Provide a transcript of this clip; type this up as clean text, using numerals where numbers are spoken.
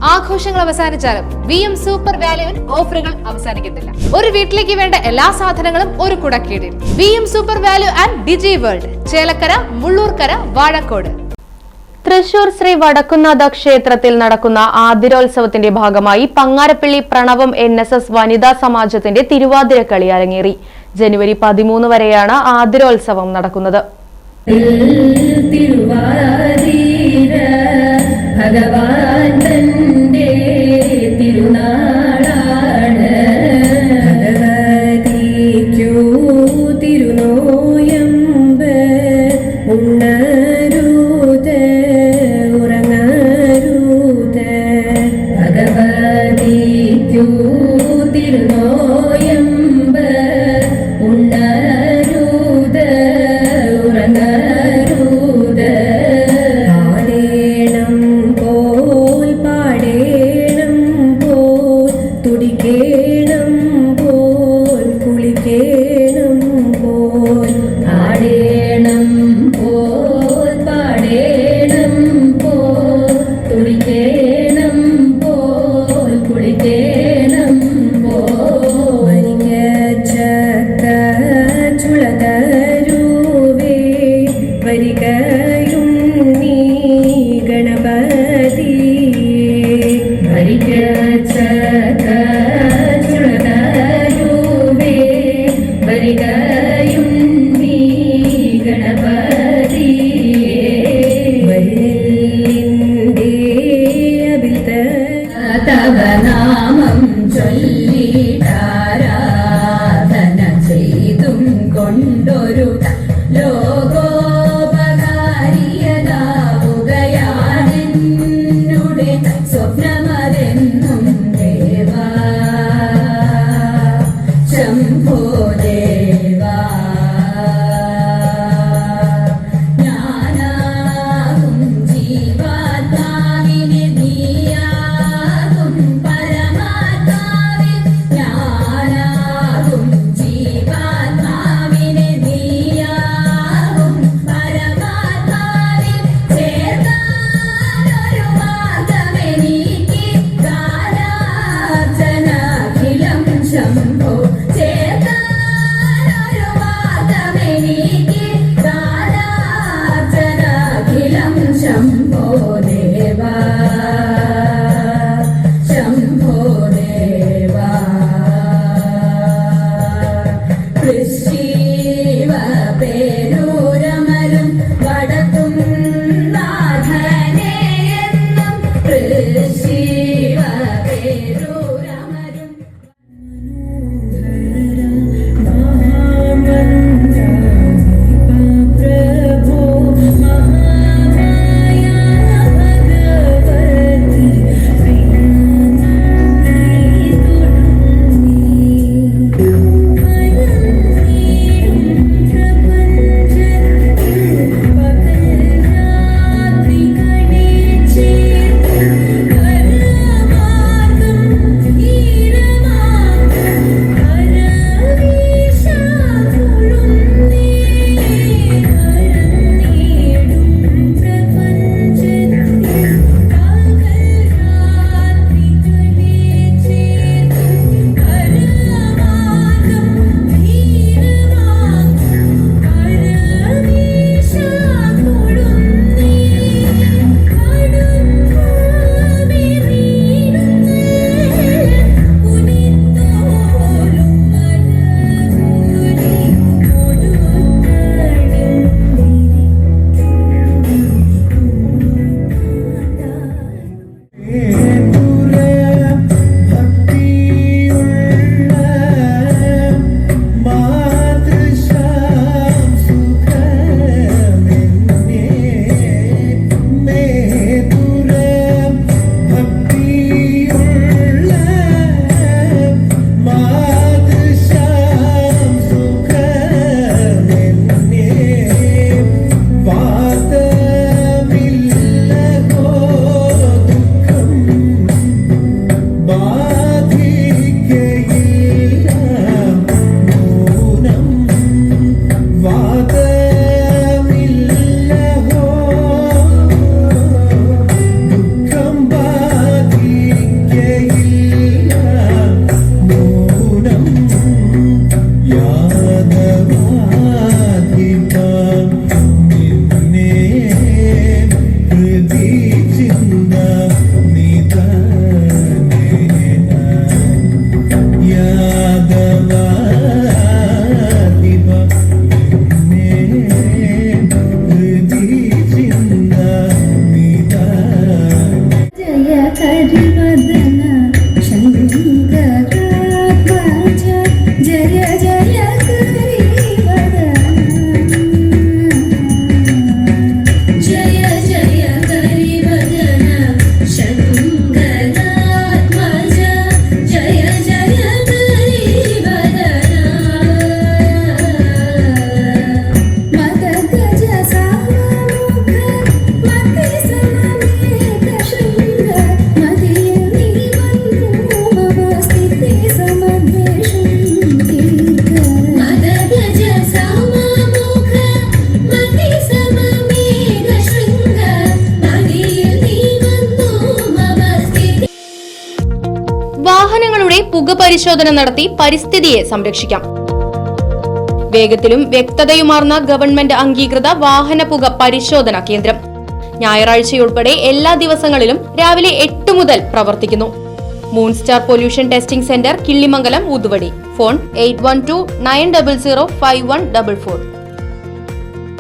ആഘോഷങ്ങൾ അവസാനിച്ചാലും VM super വാല്യുവിൽ ഓഫറുകൾ അവസാനിക്കുന്നില്ല. ഒരു വീട്ടിലേക്ക് വേണ്ട എല്ലാ സാധനങ്ങളും ഒരു കുടക്കീഴിൽ. VM super value and digi world, Chelakkara, Mullurkara, Vazhakkode. Thrissur Sree Vadakkunnatha ക്ഷേത്രത്തിൽ നടക്കുന്ന ആതിരോത്സവത്തിന്റെ ഭാഗമായി പങ്ങാരപ്പള്ളി പ്രണവം NSS വനിതാ സമാജത്തിന്റെ തിരുവാതിരക്കളി അരങ്ങേറി. ജനുവരി 13 വരെയാണ് ആതിരോത്സവം നടക്കുന്നത്. ഹരിവദന ശങ്കരാത്മജ ജയ ജയ ഹരിവദന ജയ ജയ ഹരിവദന ശങ്കരാത്മജ ജയ ജയ ഹരിവദന മദഗജ സാമുഖ മതി സമമേക ശൃംഗ മതിയിൽ നീ വന്നു മമ സ്ഥിതി സമദ്വേഷം തീർക്ക മദഗജ സാമുഖ മതി സമമേക ശൃംഗ മതിയിൽ നീ വന്നു മമ സ്ഥിതി. വാഹനങ്ങളുടെ പുക പരിശോധന നടത്തി പരിസ്ഥിതിയെ സംരക്ഷിക്കാം. വേഗത്തിലും വ്യക്തതയുമാർന്ന ഗവൺമെന്റ് അംഗീകൃത വാഹന പുക പരിശോധന കേന്ദ്രം ഞായറാഴ്ചയുൾപ്പെടെ എല്ലാ ദിവസങ്ങളിലും രാവിലെ 8 മുതൽ പ്രവർത്തിക്കുന്നു. മൂൺസ്റ്റാർ pollution testing centre, Killimangalam, Uthuvadi. Phone 8129005144.